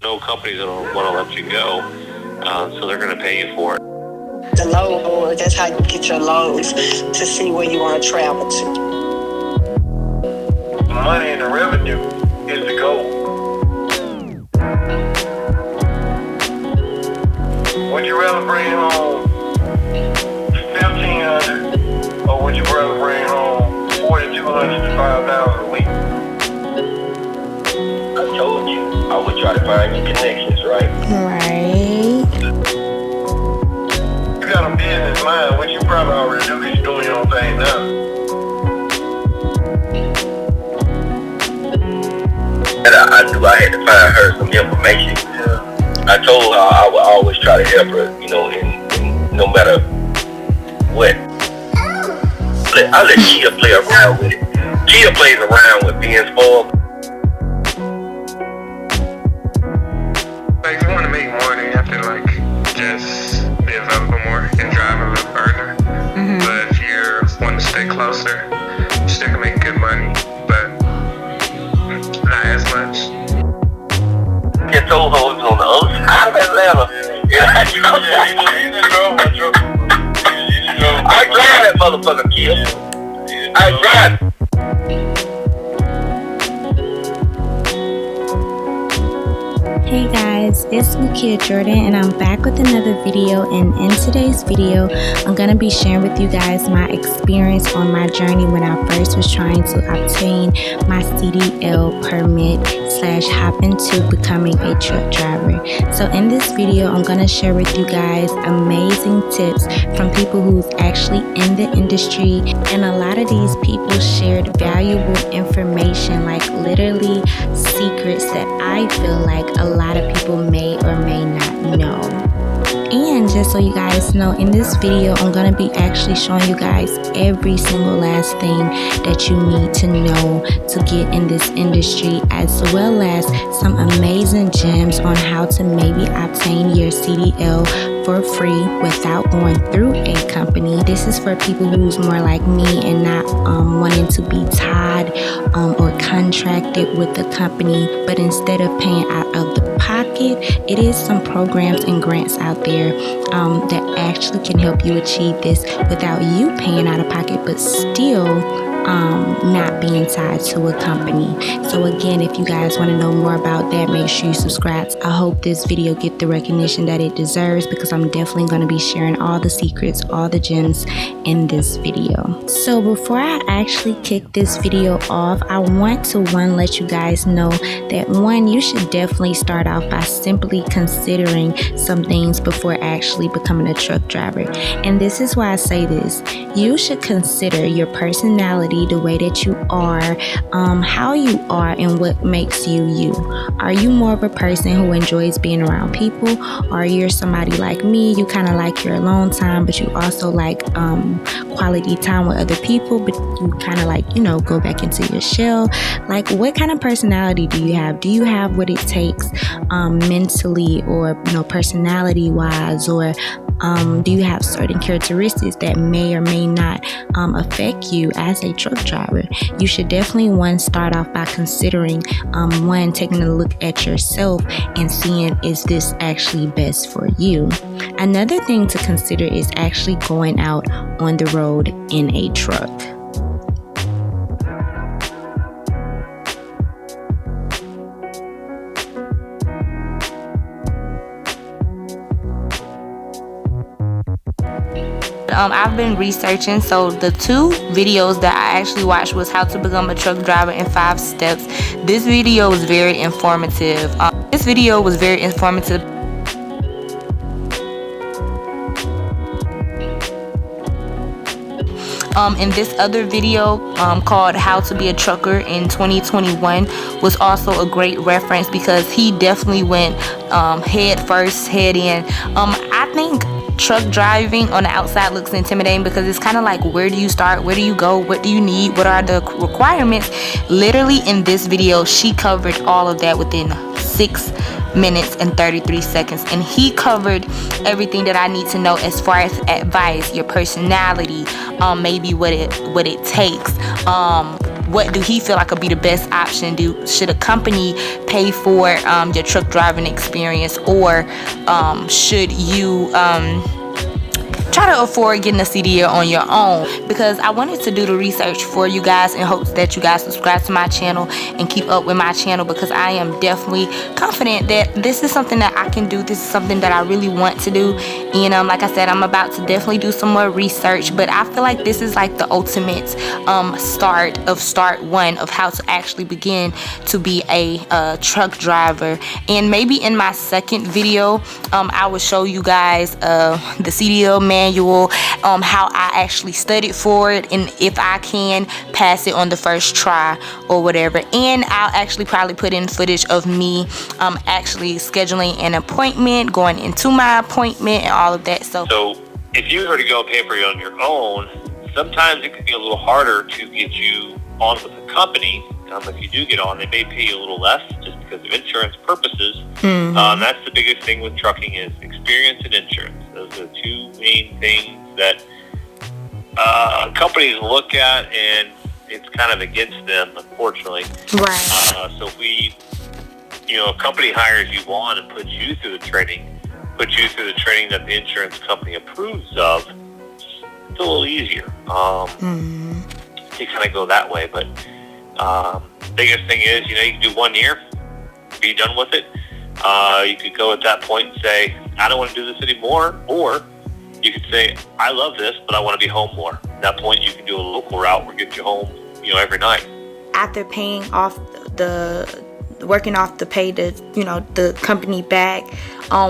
No company's going to want to let you go, so they're going to pay you for it. The load board, that's how you get your loads to see where you want to travel to. Money and the revenue is the goal. Would you rather bring home $1,500 or would you rather bring home $4,200 to $5,000 a week? I told you, I would try to find your connections, right? Right. You got a business mind, which you probably already do because you're doing your own thing now. I knew I had to find her some information. I told her I would always try to help her, in no matter what. I let Kia play around with it. Kia plays around with being spoiled. Like, if you want to make more, then you have to, just be available more and drive a little further. Mm-hmm. But if you want to stay closer, you still can make good money, but not as much. I told her it was on the other side of Atlanta. I drive that motherfucker, Kia. I drive it. Hey guys, it's 𝐌'𝐤𝐤𝐤𝐤𝐿 and I'm back with another video, and in today's video I'm going to be sharing with you guys my experience on my journey when I first was trying to obtain my CDL permit / hop into becoming a truck driver. So in this video I'm going to share with you guys amazing tips from people who's actually in the industry, and a lot of these people shared valuable information, like literally secrets that I feel like a lot of people may or may not know. And just so you guys know, in this video I'm going to be actually showing you guys every single last thing that you need to know to get in this industry, as well as some amazing gems on how to maybe obtain your CDL for free without going through a company. This is for people who's more like me and not wanting to be tied or contracted with the company, but instead of paying out of the pocket, it is some programs and grants out there that actually can help you achieve this without you paying out of pocket, but still not being tied to a company. So again, if you guys want to know more about that, make sure you subscribe. I hope this video get the recognition that it deserves, because I'm definitely going to be sharing all the secrets, all the gems in this video. So before I actually kick this video off, I want to let you guys know that you should definitely start off by simply considering some things before actually becoming a truck driver. And this is why I say this. You should consider your personality, the way that you are, how you are, and what makes you you. Are you more of a person who enjoys being around people, or you're somebody like me, you kind of like your alone time, but you also like quality time with other people, but you kind of like, go back into your shell? Like, what kind of personality do you have? Do you have what it takes mentally, or personality wise, or do you have certain characteristics that may or may not affect you as a truck driver? You should definitely start off by considering taking a look at yourself and seeing, is this actually best for you? Another thing to consider is actually going out on the road in a truck. I've been researching, so the 2 videos that I actually watched was how to become a truck driver in 5 steps. This video was very informative. And this other video called How to Be a Trucker in 2021 was also a great reference, because he definitely went head first, head in. I think truck driving on the outside looks intimidating, because it's kind of like, where do you start, where do you go, what do you need, what are the requirements? Literally in this video she covered all of that within 6 minutes and 33 seconds, and he covered everything that I need to know as far as advice, your personality, maybe what it takes, what do he feel like would be the best option? Should a company pay for your truck driving experience, or should you try to afford getting a CDL on your own? Because I wanted to do the research for you guys in hopes that you guys subscribe to my channel and keep up with my channel, because I am definitely confident that this is something that I can do. This is something that I really want to do. And like I said, I'm about to definitely do some more research, but I feel like this is like the ultimate start one of how to actually begin to be a truck driver. And maybe in my second video, I will show you guys the CDL manual, how I actually studied for it, and if I can pass it on the first try or whatever. And I'll actually probably put in footage of me actually scheduling an appointment, going into my appointment, and all of that. So if you were to go and pay for it on your own, sometimes it can be a little harder to get you on with the company. If you do get on, they may pay you a little less just because of insurance purposes. That's the biggest thing with trucking, is experience and insurance. Those are the two main things that companies look at, and it's kind of against them, unfortunately. Right. So if a company hires you on and puts you through the training that the insurance company approves of, it's a little easier. To kind of go that way, but biggest thing is, you can do 1 year, be done with it. You could go at that point and say, I don't want to do this anymore, or you could say, I love this, but I want to be home more. At that point, you can do a local route where get you home, every night. After paying off working off the pay the company back,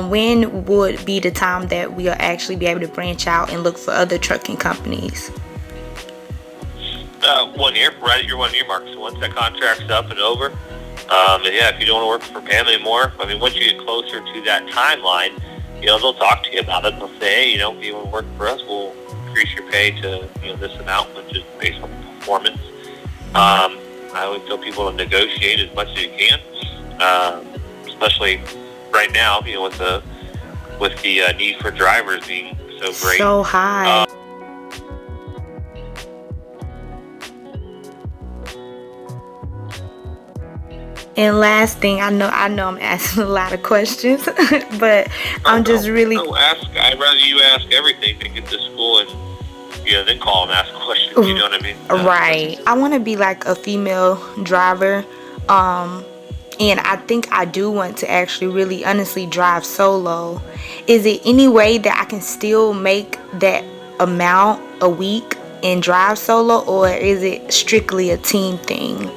when would be the time that we'll actually be able to branch out and look for other trucking companies? 1 year, right at your 1 year mark. So once that contract's up and over, if you don't want to work for Pam anymore, once you get closer to that timeline, they'll talk to you about it. They'll say, hey, if you want to work for us, we'll increase your pay to, this amount, which is based on performance. I always tell people to negotiate as much as you can, especially right now, with the need for drivers being so great. So high. And last thing, I know I'm asking a lot of questions, but I'm just really... No, ask. I'd rather you ask everything to get to school and then call and ask questions. You know what I mean? Right. I want to be like a female driver, and I think I do want to actually really honestly drive solo. Is it any way that I can still make that amount a week and drive solo, or is it strictly a team thing?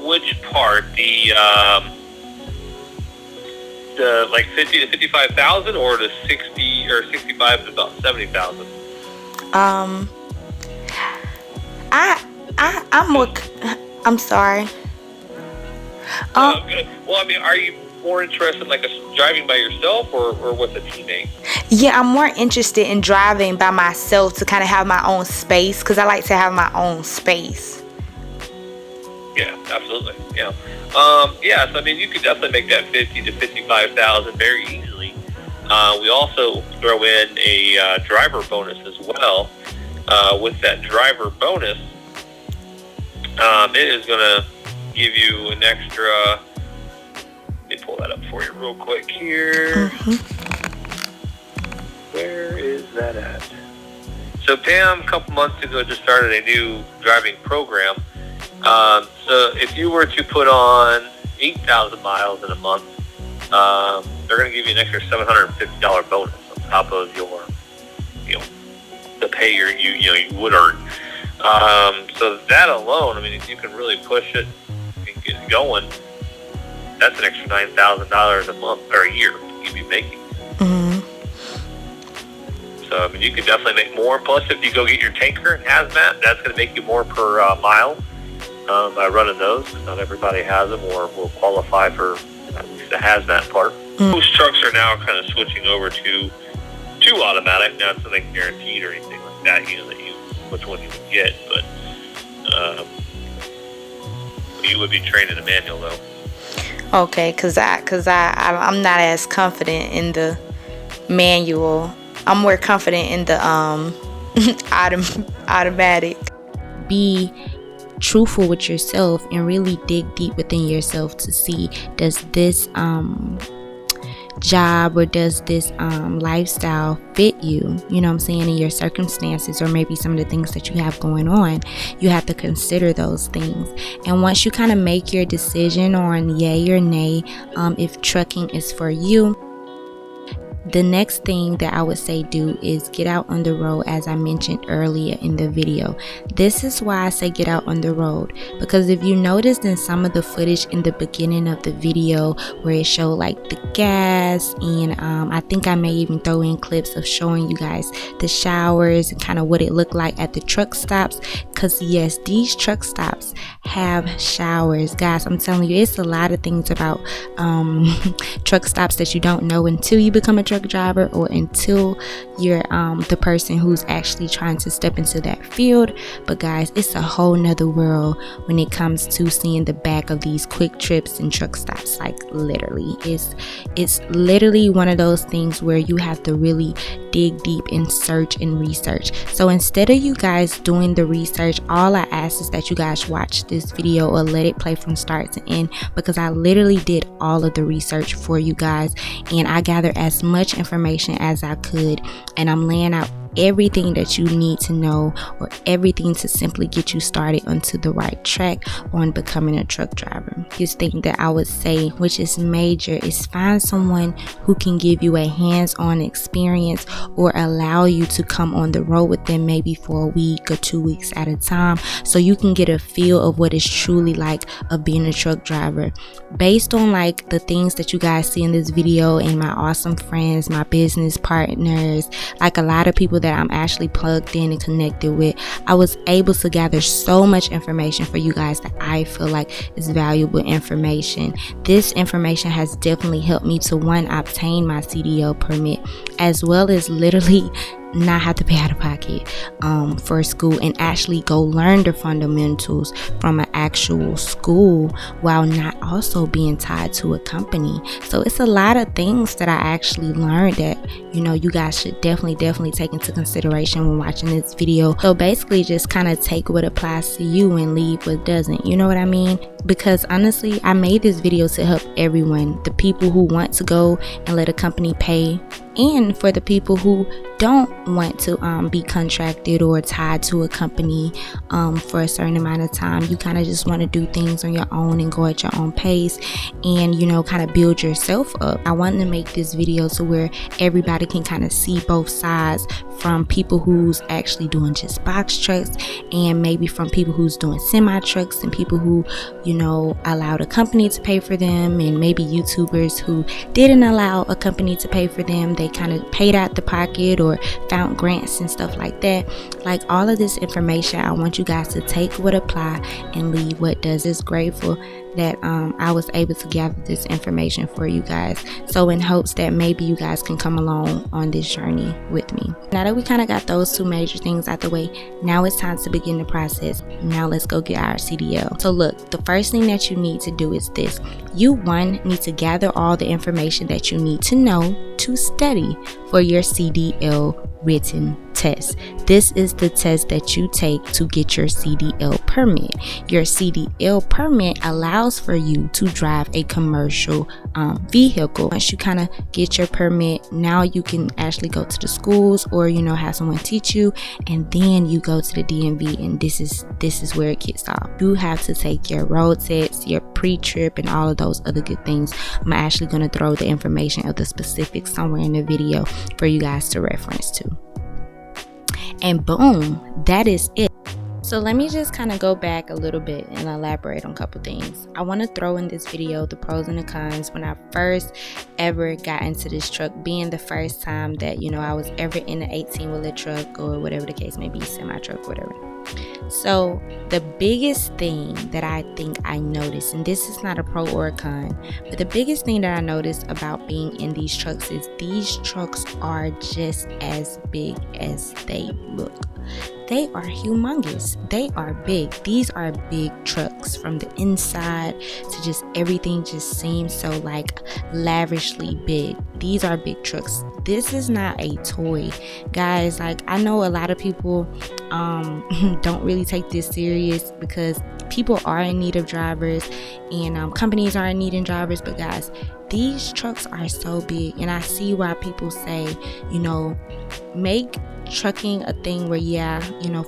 Which part? The like 50 to 55,000, or the 60 or 65 to about 70,000? I'm sorry. Okay. Well, are you more interested in driving by yourself or with a teammate? Yeah, I'm more interested in driving by myself to kind of have my own space, because I like to have my own space. Yeah, absolutely. Yeah. So you could definitely make that 50 to 55,000 very easily. We also throw in a driver bonus as well. With that driver bonus, it is going to give you an extra. Let me pull that up for you real quick here. Where is that at? So Pam, a couple months ago, just started a new driving program. So if you were to put on 8,000 miles in a month, they're going to give you an extra $750 bonus on top of your, the pay you would earn. So that alone, if you can really push it and get it going, that's an extra $9,000 a month or a year you'd be making. So you could definitely make more. Plus, if you go get your tanker and hazmat, that's going to make you more per mile. By running those, not everybody has them or will qualify for at least the hazmat part. Most trucks are now kind of switching over to automatic. Not something guaranteed or anything like that, which one you would get, but you would be trained in a manual though. Okay, cause I'm not as confident in the manual. I'm more confident in the automatic. be truthful with yourself and really dig deep within yourself to see, does this job or does this lifestyle fit you, you know what I'm saying, in your circumstances, or maybe some of the things that you have going on. You have to consider those things. And once you kind of make your decision on yay or nay, if trucking is for you, the next thing that I would say do is get out on the road, as I mentioned earlier in the video. This is why I say get out on the road, because if you noticed in some of the footage in the beginning of the video where it showed like the gas, and I think I may even throw in clips of showing you guys the showers and kind of what it looked like at the truck stops, because yes, these truck stops have showers. Guys, I'm telling you, it's a lot of things about truck stops that you don't know until you become a truck driver, or until you're the person who's actually trying to step into that field. But guys, it's a whole nother world when it comes to seeing the back of these quick trips and truck stops. Like literally, it's literally one of those things where you have to really dig deep and search and research. So instead of you guys doing the research, all I ask is that you guys watch this video or let it play from start to end, because I literally did all of the research for you guys, and I gathered as much information as I could, and I'm laying out everything that you need to know, or everything to simply get you started onto the right track on becoming a truck driver. This thing that I would say, which is major, is find someone who can give you a hands-on experience, or allow you to come on the road with them maybe for a week or 2 weeks at a time, so you can get a feel of what it's truly like of being a truck driver. Based on like the things that you guys see in this video, and my awesome friends, my business partners, like a lot of people that I'm actually plugged in and connected with, I was able to gather so much information for you guys that I feel like is valuable information. This information has definitely helped me to, one, obtain my CDL permit, as well as literally not have to pay out of pocket for school, and actually go learn the fundamentals from an actual school while not also being tied to a company. So it's a lot of things that I actually learned that, you know, you guys should definitely take into consideration when watching this video. So basically just kind of take what applies to you and leave what doesn't, you know what I mean? Because honestly, I made this video to help everyone, the people who want to go and let a company pay, and for the people who don't want to be contracted or tied to a company for a certain amount of time. You kind of just want to do things on your own and go at your own pace, and, you know, kind of build yourself up. I wanted to make this video to where everybody can kind of see both sides, from people who's actually doing just box trucks, and maybe from people who's doing semi trucks, and people who, you know, allowed a company to pay for them, and maybe YouTubers who didn't allow a company to pay for them. They kind of paid out the pocket or found grants and stuff like that. Like all of this information, I want you guys to take what apply and leave what does. Is grateful that I was able to gather this information for you guys, so in hopes that maybe you guys can come along on this journey with me. Now that we kind of got those two major things out the way, now it's time to begin the process. Now let's go get our CDL. So look, the first thing that you need to do is this. You, one, need to gather all the information that you need to know to study for your CDL written test. This is the test that you take to get your CDL permit. Your CDL permit allows for you to drive a commercial vehicle. Once you kind of get your permit, now you can actually go to the schools, or, you know, have someone teach you, and then you go to the DMV, and this is where it kicks off. You have to take your road tests, your pre-trip, and all of those other good things. I'm actually going to throw the information of the specifics somewhere in the video for you guys to reference to. And boom, that is it. So let me just kind of go back a little bit and elaborate on a couple things. I want to throw in this video the pros and the cons when I first ever got into this truck, being the first time that, you know, I was ever in an 18-wheeler truck, or whatever the case may be, semi-truck, whatever. So the biggest thing that I think I noticed, and this is not a pro or a con, but the biggest thing that I noticed about being in these trucks is these trucks are just as big as they look. they are humongous. They are big. These are big trucks. From the inside to just everything just seems so like lavishly big. These are big trucks. This is not a toy, guys. Like, I know a lot of people don't really take this serious because people are in need of drivers, and companies are in need of drivers. But guys, these trucks are so big, and I see why people say, make trucking a thing where,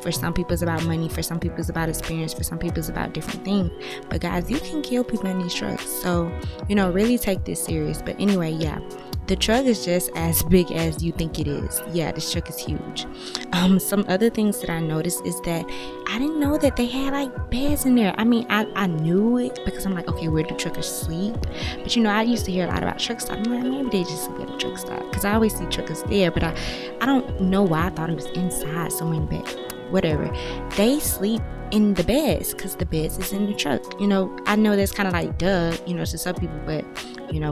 for some people it's about money, for some people it's about experience, for some people it's about different things. But guys, you can kill people in these trucks, so really take this serious. But anyway, the truck is just as big as you think it is. This truck is huge. Some other things that I noticed is that I didn't know that they had like beds in there. I mean, I knew it because I'm like, okay, where do truckers sleep? But I used to hear a lot about truck stops. I'm like, maybe they just sleep at a truck stop, because I always see truckers there. But I don't know why I thought it was inside somewhere in the bed. Whatever, they sleep in the beds because the beds is in the truck. I know that's kind of like duh, to some people, but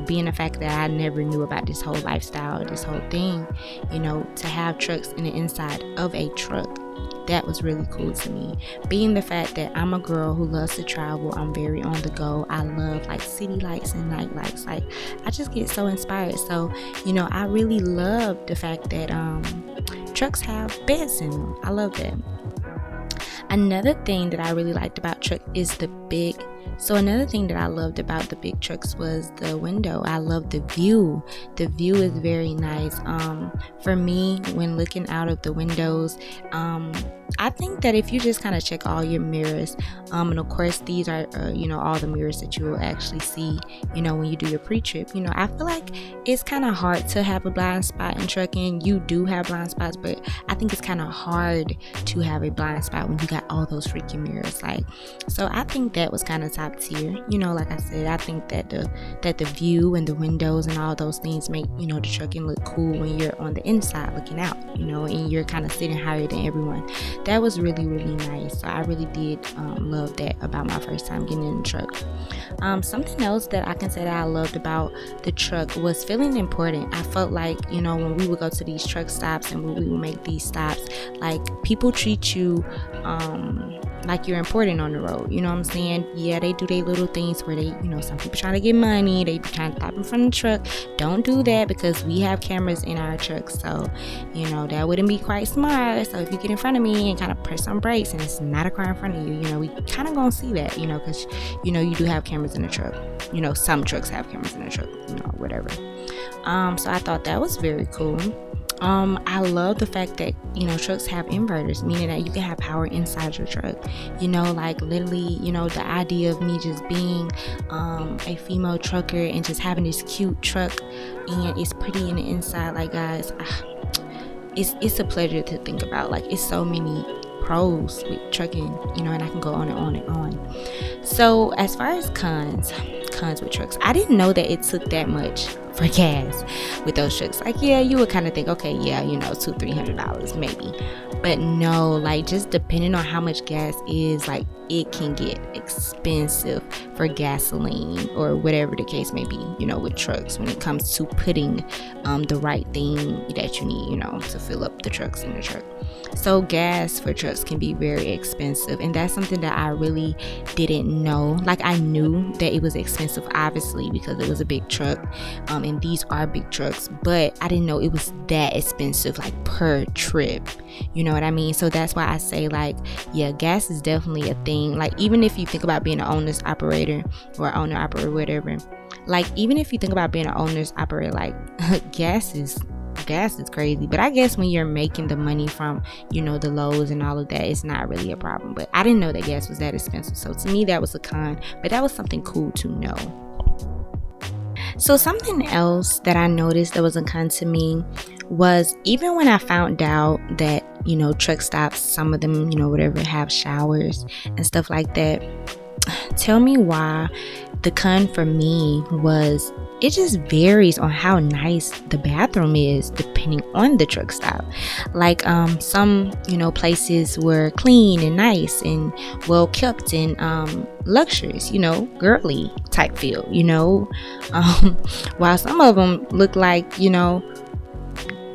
being the fact that I never knew about this whole lifestyle, this whole thing, to have trucks in the inside of a truck, that was really cool to me. Being the fact that I'm a girl who loves to travel, I'm very on the go. I love like city lights and night lights. Like, I just get so inspired. So, I really love the fact that trucks have beds in them. I love that. Another thing that I really liked about truck is another thing that I loved about the big trucks was the window. I love the view. The view is very nice. For me, when looking out of the windows, I think that if you just kind of check all your mirrors, and of course these are all the mirrors that you will actually see when you do your pre-trip. I feel like it's kind of hard to have a blind spot in trucking. You do have blind spots, but I think it's kind of hard to have a blind spot when you got all those freaking mirrors. So I think that was kind of top tier. Like I said, I think that the view and the windows and all those things make the trucking look cool when you're on the inside looking out, and you're kind of sitting higher than everyone. That was really, really nice. So I really did love that about my first time getting in the truck. Something else that I can say that I loved about the truck was feeling important. I felt like, when we would go to these truck stops and when we would make these stops, like, people treat you like you're important on the road. You know what I'm saying? Yeah, they do their little things where they, some people trying to get money, they be trying to stop in front of the truck. Don't do that, because we have cameras in our truck, so that wouldn't be quite smart. So if you get in front of me and kind of press on brakes and it's not a car in front of you, we kind of gonna see that, because you do have cameras in the truck. Some trucks have cameras in the truck, whatever. So I thought that was very cool. I love the fact that trucks have inverters, meaning that you can have power inside your truck. Like, literally, the idea of me just being a female trucker and just having this cute truck and it's pretty in the inside, like, guys, it's a pleasure to think about. Like, it's so many pros with trucking, and I can go on and on and on. So as far as cons with trucks, I didn't know that it took that much for gas with those trucks. Like, you would kind of think, okay, $200-$300 maybe, but no, like, just depending on how much gas is, like, it can get expensive for gasoline or whatever the case may be, with trucks, when it comes to putting the right thing that you need, to fill up the trucks in the truck. So gas for trucks can be very expensive, and that's something that I really didn't know. Like, I knew that it was expensive, obviously, because it was a big truck, and these are big trucks, but I didn't know it was that expensive, like, per trip. You know what I mean? So that's why I say, like, gas is definitely a thing. Like, even if you think about being an owner's operator or owner-operator, whatever, like, even if you think about being an owner's operator, like, gas is crazy. But I guess when you're making the money from the loads and all of that, it's not really a problem. But I didn't know that gas was that expensive, so to me that was a con, but that was something cool to know. So something else that I noticed that was a con to me was, even when I found out that truck stops, some of them whatever, have showers and stuff like that, tell me why the con for me was, it just varies on how nice the bathroom is depending on the truck stop. Like, some places were clean and nice and well kept and luxurious, girly type feel, while some of them look like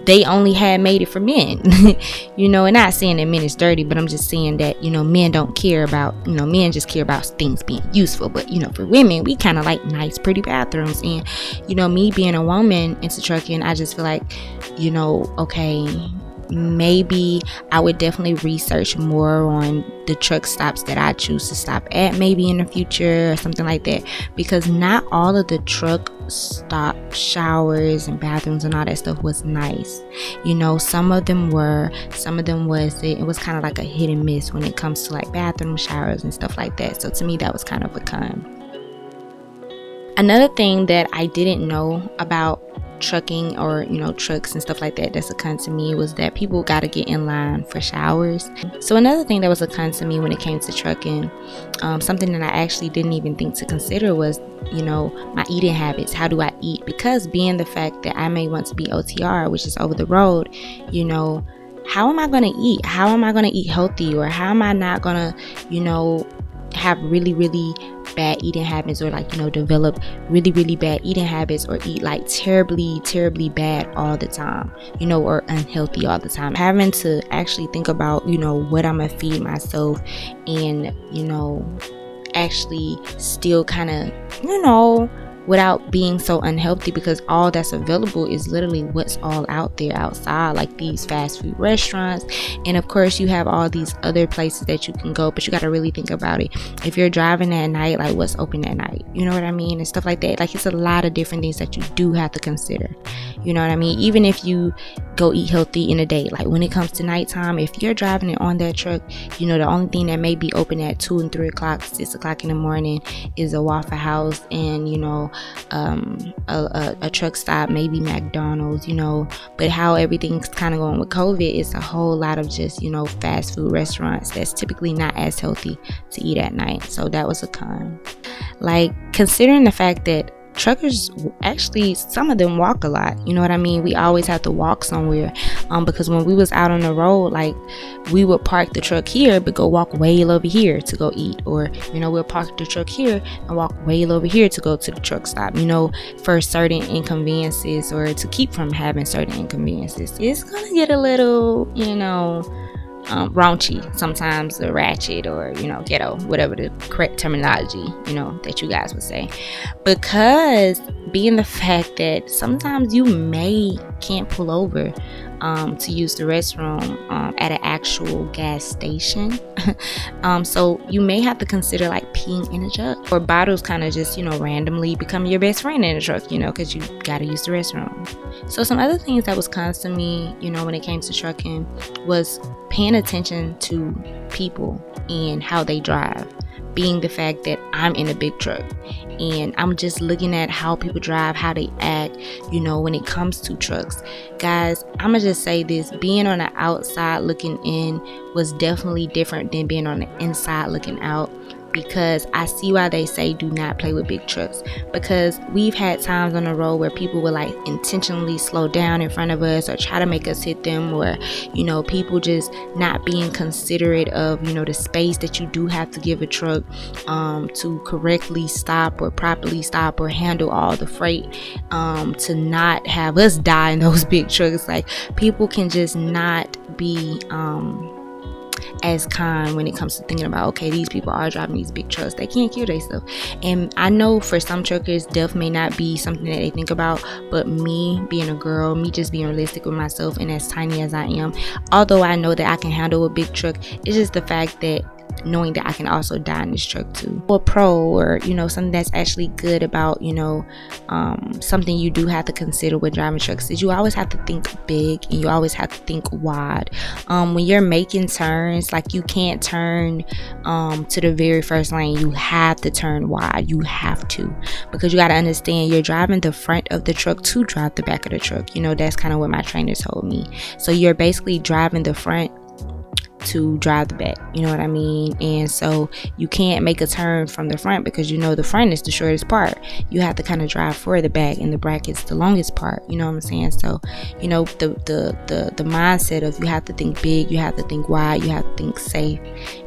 they only had made it for men. You know, and not saying that men is dirty, but I'm just saying that, you know, men don't care about, you know, men just care about things being useful. But, you know, for women, we kind of like nice, pretty bathrooms. And, you know, me being a woman into trucking, I just feel like, you know, okay, maybe I would definitely research more on the truck stops that I choose to stop at, maybe in the future or something like that, because not all of the truck stop showers and bathrooms and all that stuff was nice. You know, some of them wasn't. It was kind of like a hit and miss when it comes to like bathroom showers and stuff like that. So to me, that was kind of a con. Another thing that I didn't know about trucking, or, you know, trucks and stuff like that, that's a con to me, was that people got to get in line for showers. So another thing that was a con to me when it came to trucking, something that I actually didn't even think to consider, was, you know, my eating habits. How do I eat? Because being the fact that I may want to be OTR, which is over the road, you know, how am I going to eat? How am I going to eat healthy? Or how am I not going to, you know, have really bad eating habits, or like, you know, develop really bad eating habits, or eat like terribly bad all the time, you know, or unhealthy all the time. Having to actually think about, you know, what I'm gonna feed myself, and, you know, actually still kind of, you know, without being so unhealthy, because all that's available is literally what's all out there outside, like these fast food restaurants. And of course you have all these other places that you can go, but you got to really think about it. If you're driving at night, like what's open at night, you know what I mean, and stuff like that. Like, it's a lot of different things that you do have to consider, you know what I mean. Even if you go eat healthy in the day, like when it comes to nighttime, if you're driving it on that truck, you know, the only thing that may be open at 2 and 3 o'clock, 6 o'clock in the morning is a Waffle House, and, you know, a truck stop, maybe McDonald's, you know. But how everything's kind of going with COVID, is a whole lot of just, you know, fast food restaurants that's typically not as healthy to eat at night. So that was a con. Like, considering the fact that truckers, actually some of them walk a lot, you know what I mean. We always have to walk somewhere, because when we was out on the road, like, we would park the truck here but go walk way over here to go eat, or, you know, we'll park the truck here and walk way over here to go to the truck stop, you know, for certain inconveniences, or to keep from having certain inconveniences. It's gonna get a little, you know, raunchy sometimes, or ratchet, or, you know, ghetto, whatever the correct terminology, you know, that you guys would say, because being the fact that sometimes you can't pull over to use the restroom at an actual gas station. So you may have to consider like peeing in a jug, or bottles kind of just, you know, randomly become your best friend in a truck, you know, because you gotta use the restroom. So some other things that was constant me, you know, when it came to trucking, was paying attention to people and how they drive. Being the fact that I'm in a big truck, and I'm just looking at how people drive, how they act, you know, when it comes to trucks. Guys, I'm gonna just say this: being on the outside looking in was definitely different than being on the inside looking out, because I see why they say do not play with big trucks. Because we've had times on the road where people will like intentionally slow down in front of us, or try to make us hit them, or, you know, people just not being considerate of, you know, the space that you do have to give a truck to correctly stop, or properly stop, or handle all the freight, to not have us die in those big trucks. Like, people can just not be as kind when it comes to thinking about, okay, these people are driving these big trucks, they can't kill themselves. And I know for some truckers, death may not be something that they think about, but me being a girl, me just being realistic with myself, and as tiny as I am, although I know that I can handle a big truck, it's just the fact that knowing that I can also die in this truck too. Or pro, or, you know, something that's actually good about, you know, something you do have to consider with driving trucks, is you always have to think big, and you always have to think wide. When you're making turns, like, you can't turn to the very first lane, you have to turn wide. You have to, because you got to understand, you're driving the front of the truck to drive the back of the truck. You know, that's kind of what my trainer told me. So you're basically driving the front to drive the back, you know what I mean? And so you can't make a turn from the front because you know the front is the shortest part. You have to kind of drive for the back, and the back is the longest part, you know what I'm saying? So, you know, the mindset of you have to think big, you have to think wide, you have to think safe.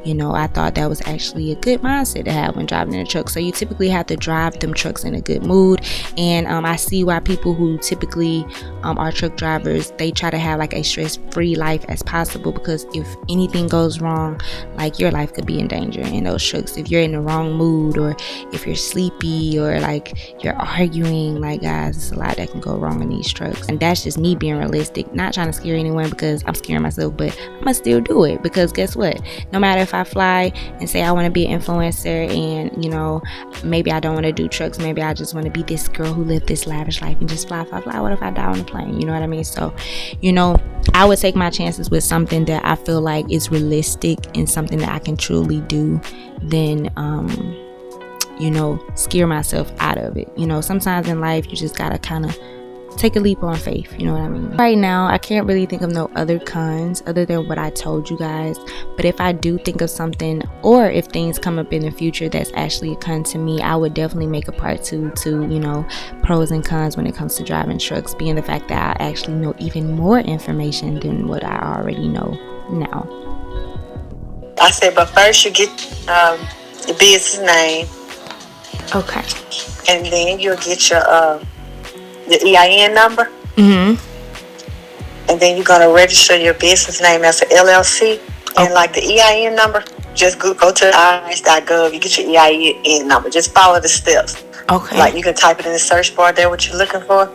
You know, I thought that was actually a good mindset to have when driving in a truck. So you typically have to drive them trucks in a good mood. And I see why people who typically are truck drivers, they try to have like a stress-free life as possible, because if anything goes wrong, like your life could be in danger in those trucks. If you're in the wrong mood, or if you're sleepy, or like you're arguing, like, guys, it's a lot that can go wrong in these trucks. And that's just me being realistic, not trying to scare anyone, because I'm scaring myself, but I'm gonna still do it, because guess what, no matter if I fly and say I want to be an influencer, and you know, maybe I don't want to do trucks, maybe I just want to be this girl who lived this lavish life and just fly. What if I die on a plane? You know what I mean? So, you know, I would take my chances with something that I feel like is realistic and something that I can truly do than you know, scare myself out of it. You know, sometimes in life you just gotta kind of take a leap on faith, you know what I mean? Right now I can't really think of no other cons other than what I told you guys, but if I do think of something, or if things come up in the future that's actually a con to me, I would definitely make a part 2 to, you know, pros and cons when it comes to driving trucks, being the fact that I actually know even more information than what I already know now. I said, but first you get your business name. Okay. And then you'll get your EIN number. And then you're going to register your business name as an LLC. And like the EIN number, just go to irs.gov. You get your EIN number. Just follow the steps. Okay. Like you can type it in the search bar there, what you're looking for.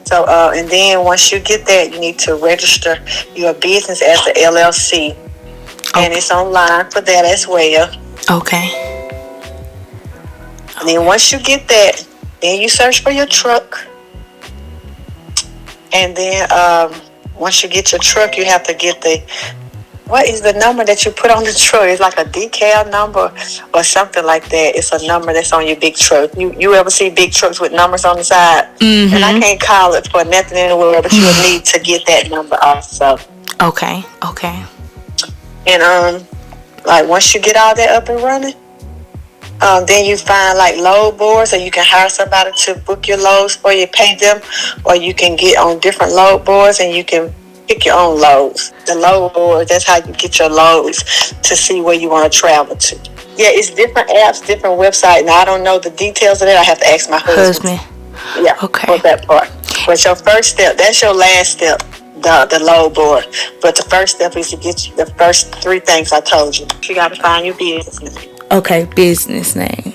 So, and then once you get that, you need to register your business as an LLC. And it's online for that as well. Okay. And then once you get that, then you search for your truck. And then once you get your truck, you have to get what is the number that you put on the truck? It's like a decal number or something like that. It's a number that's on your big truck. You ever see big trucks with numbers on the side? And I can't call it for nothing in the world, but you will need to get that number also. Okay. And like once you get all that up and running, then you find like load boards, or you can hire somebody to book your loads for you, pay them, or you can get on different load boards and you can pick your own loads. The load board, that's how you get your loads to see where you want to travel to. Yeah, it's different apps, different websites. Now I don't know the details of that. I have to ask my husband. Yeah, okay. For that part. But your first step, that's your last step, the load board. But the first step is to get you the first 3 things I told you. You got to find your business name. Okay, business name.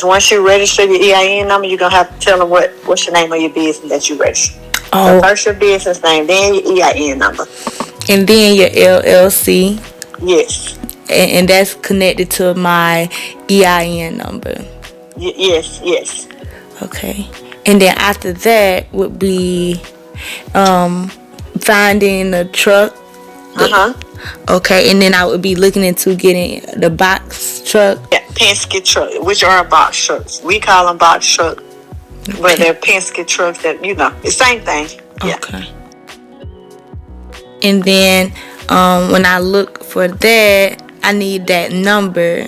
Once you register your EIN number, you're going to have to tell them what's the name of your business that you register. Oh. So first your business name, then your EIN number. And then your LLC. Yes. And that's connected to my EIN number. Yes. Okay. And then after that would be finding a truck. Okay, and then I would be looking into getting the box truck. Yeah, Penske truck, which are box trucks. We call them box truck, but they're Penske trucks that, you know, the same thing. Yeah. Okay. And then when I look for that, I need that number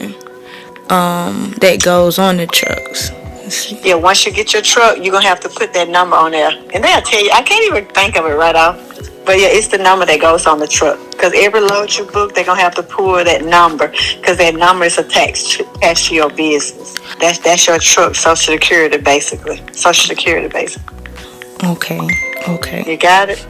that goes on the trucks. Yeah, once you get your truck, you're going to have to put that number on there. And they'll tell you, I can't even think of it right off. But yeah, it's the number that goes on the truck. Because every load you book, they're going to have to pull that number. Because that number is attached to your business. That's your truck, Social Security, basically. Okay. You got it?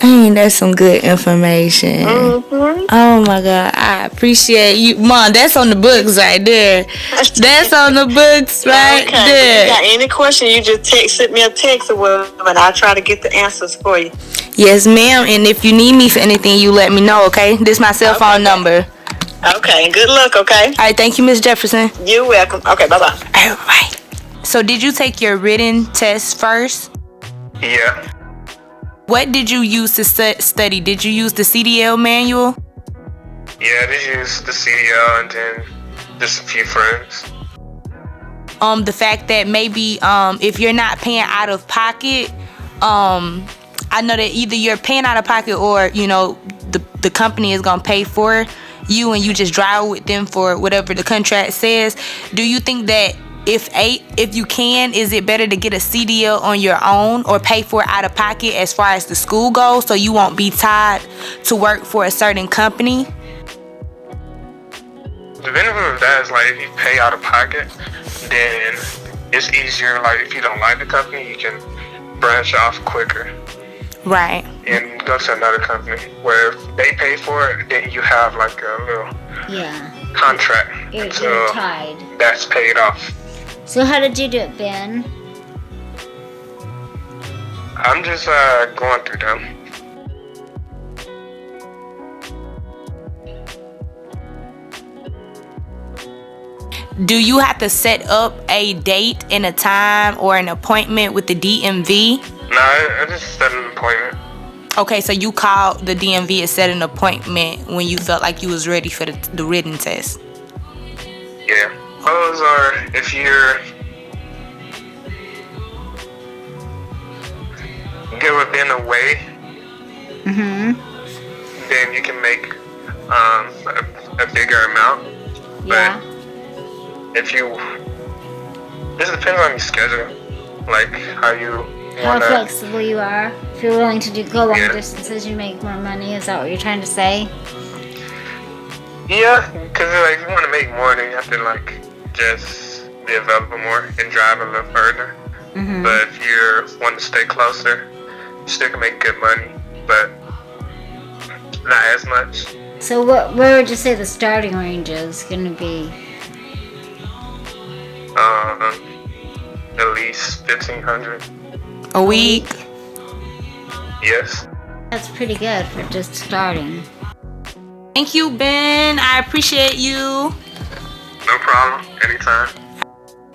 Dang, that's some good information. Oh my God, I appreciate you, Mom. That's on the books right there. That's on the books right there. If you got any question, you just send me a text or whatever, and I'll try to get the answers for you. Yes, ma'am. And if you need me for anything, you let me know. Okay, this is my cell phone number. Okay, and good luck. Okay. All right, thank you, Miss Jefferson. You're welcome. Okay, bye bye. All right. So, did you take your written test first? Yeah. What did you use to study? Did you use the CDL manual? Yeah, I did use the CDL and then just a few friends. The fact that maybe if you're not paying out of pocket, I know that either you're paying out of pocket or, you know, the company is gonna pay for you and you just drive with them for whatever the contract says. Do you think that if you can, is it better to get a CDL on your own or pay for it out of pocket as far as the school goes, so you won't be tied to work for a certain company? The benefit of that is like if you pay out of pocket, then it's easier. Like if you don't like the company, you can branch off quicker. Right. And go to another company where if they pay for it, then you have like a little contract. You're tied. That's paid off. So how did you do it, Ben? I'm just going through them. Do you have to set up a date and a time or an appointment with the DMV? No, I just set an appointment. Okay, so you called the DMV and set an appointment when you felt like you was ready for the written test. Yeah. Those are if you're good within a way, then you can make a bigger amount. Yeah. But if you, this depends on your schedule, like how how flexible you are. If you're willing to go long distances, you make more money. Is that what you're trying to say? Yeah, because like if you want to make more, then you have to like just be available more and drive a little further. But if you want to stay closer, you still can make good money, but not as much. So where would you say the starting range is going to be? At least 1,500 a week. Yes. That's pretty good for just starting. Thank you, Ben. I appreciate you. No problem. Anytime.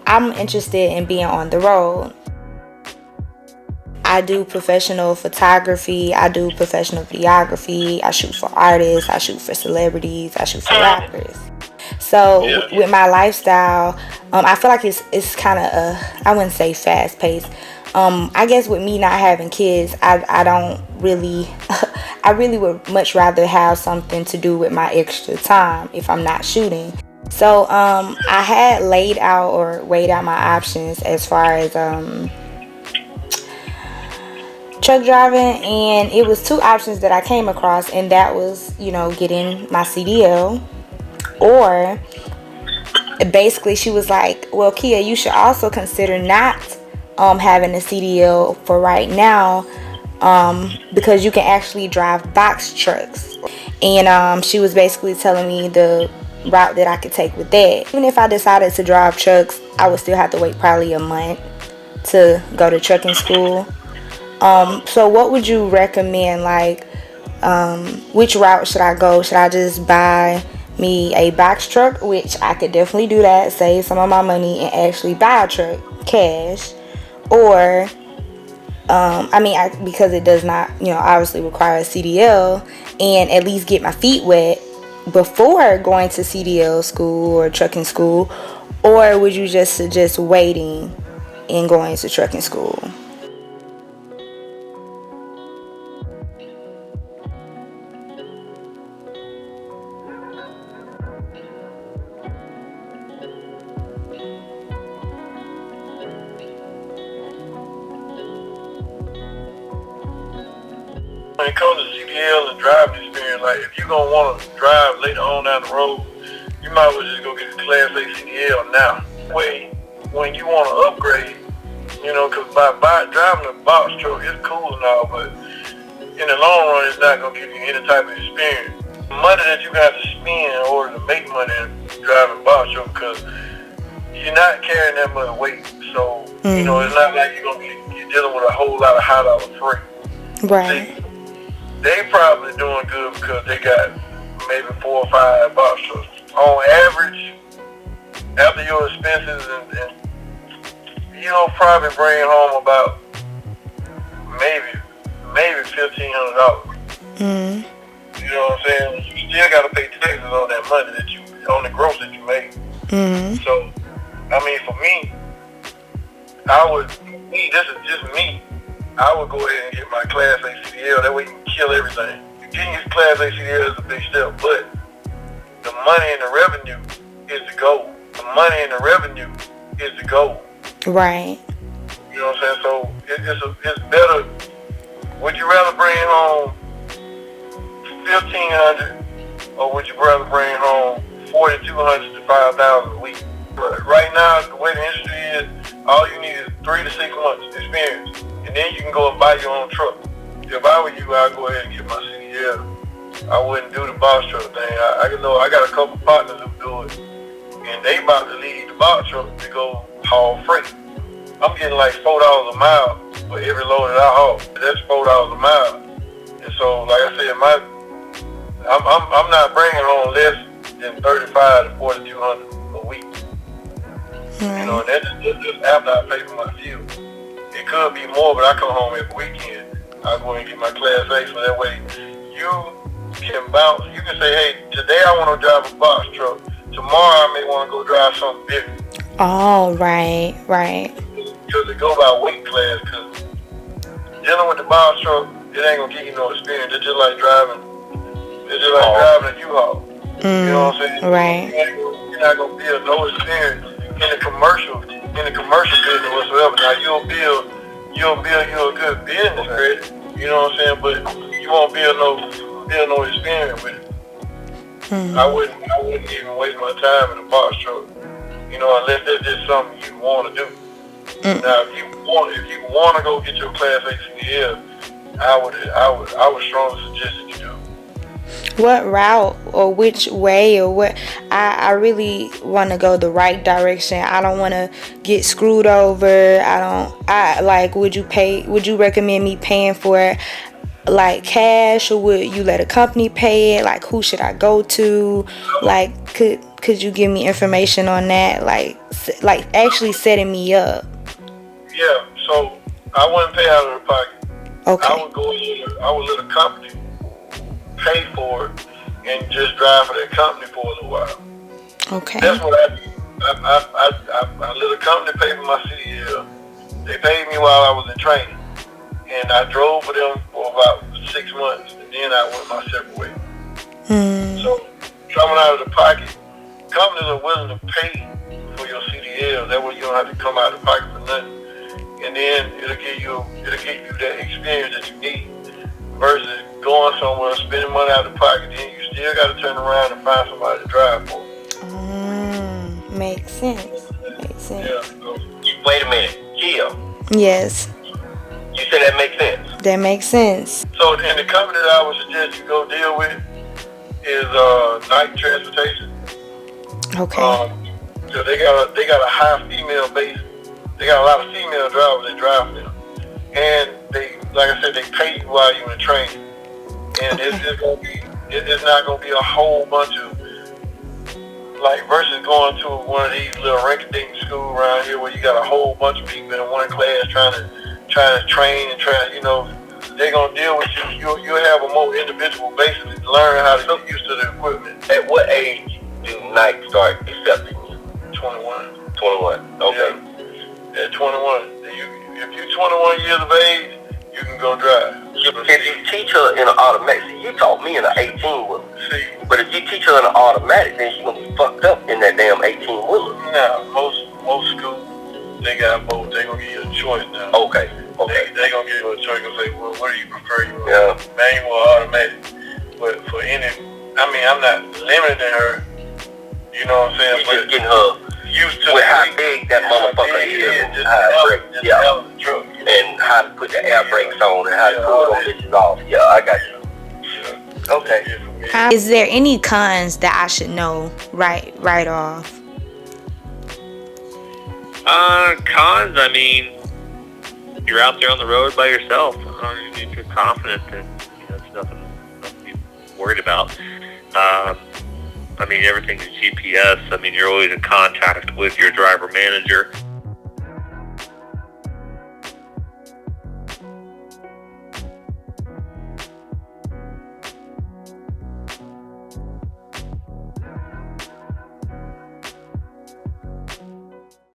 I'm interested in being on the road. I do professional photography. I do professional videography. I shoot for artists. I shoot for celebrities. I shoot for rappers. So with my lifestyle, I feel like it's kind of I wouldn't say fast paced. I guess with me not having kids, I don't really, I really would much rather have something to do with my extra time if I'm not shooting. So I had weighed out my options as far as truck driving, and it was two options that I came across, and that was, you know, getting my CDL, or basically she was like, well, Kia, you should also consider not having a CDL for right now, because you can actually drive box trucks. And she was basically telling me the route that I could take with that. Even if I decided to drive trucks, I would still have to wait probably a month to go to trucking school. So what would you recommend? Like, which route should I go? Should I just buy me a box truck, which I could definitely do that, save some of my money, and actually buy a truck cash? Or because it does not, you know, obviously require a CDL, and at least get my feet wet before going to CDL school or trucking school? Or would you just suggest waiting and going to trucking school? When it comes to CDL and driving experience, like if you're going to want to drive later on down the road, you might as well just go get the Class A CDL now. When you want to upgrade, you know, because by driving a box truck, it's cool and all, but in the long run, it's not going to give you any type of experience. The money that you got to spend in order to make money driving a box truck, because you're not carrying that much weight. So, you know, it's not like you're dealing with a whole lot of high dollar freight. Right. They probably doing good because they got maybe 4 or 5 box trucks. On average, after your expenses, and you'll probably bring home about maybe $1,500. You know what I'm saying? You still got to pay taxes on that money on the gross that you make. So, I mean, for me, this is just me. I would go ahead and get my Class A CDL. That way you can kill everything. Getting your Class A CDL is a big step, but the money and the revenue is the goal. The money and the revenue is the goal. Right. You know what I'm saying? So it's better. Would you rather bring home $1,500, or would you rather bring home $4,200 to $5,000 a week? But right now, the way the industry is, all you need is 3 to 6 months experience, and then you can go and buy your own truck. If I were you, I'd go ahead and get my CDL. I wouldn't do the box truck thing. I know I got a couple partners who do it, and they about to leave the box truck to go haul freight. I'm getting like $4 a mile for every load that I haul. That's $4 a mile. And so, like I said, I'm not bringing home less than $3,500 to $4,200 a week. You know, and that's just after I pay for my fuel. It could be more, but I come home every weekend. I go and get my Class A, so that way you can bounce. You can say, hey, today I want to drive a box truck. Tomorrow I may want to go drive something bigger. Oh, right. Because it go by weight class. Because dealing with the box truck, it ain't gonna give you no experience. It's just like driving. It's just like driving a U-Haul. You know what I'm saying? Right. You're not gonna build no experience in the commercial business whatsoever. Now you'll build you a good business credit. You know what I'm saying? But you won't build no experience with it. I wouldn't even waste my time in a box truck. You know, unless that's just something you want to do. Now, if you want to go get your Class A CDL, I would strongly suggest that you do. What route or which way or what? I really want to go the right direction. I don't want to get screwed over. Would you recommend me paying for it like cash, or would you let a company pay it? Like, who should I go to? Like, could you give me information on that? Like actually setting me up. Yeah, so I wouldn't pay out of the pocket. Okay. I would let a company pay for it and just drive for that company for a little while. Okay. That's what I do. I let a company pay for my CDL. They paid me while I was in training. And I drove for them for about 6 months, and then I went my separate way. So, coming out of the pocket, companies are willing to pay for your CDL. That way you don't have to come out of the pocket for nothing. And then it'll give you that experience that you need, versus going somewhere, spending money out of the pocket, then you still got to turn around and find somebody to drive for. Makes sense. Yeah. So, Wait a minute, Kia. Yes. You said that makes sense. That makes sense. So, and the company that I would suggest you go deal with is Night Transportation. Okay. So they got a high female base. They got a lot of female drivers that drive for them, and they, like I said, they pay you while you're in training. And it's not gonna be a whole bunch of, like, versus going to one of these little rinky-dink schools around here where you got a whole bunch of people in one class trying to train and they're gonna deal with you. You'll have a more individual basis to learn how to get used to the equipment. At what age do Nike start accepting you? 21. 21. Okay. Yeah. At 21, if you're 21 years of age, you can go drive. If you teach her in an automatic, see, you taught me in an 18-wheeler. See, but if you teach her in an automatic, then she's gonna be fucked up in that damn 18-wheeler. Now, most schools, they got both. They gonna give you a choice now. Okay. They gonna give you a choice and say, well, what do you prefer? You want manual or automatic? But for any, I'm not limiting her. You know what I'm saying? You're just getting her used to with how big that motherfucker is, and how to brake, and how to put the air brakes on, and how to pull those bitches off. Yeah, I got you. Okay. Is there any cons that I should know right off? Cons, you're out there on the road by yourself. You feel confident that it's nothing to be worried about. Everything is GPS. You're always in contact with your driver manager.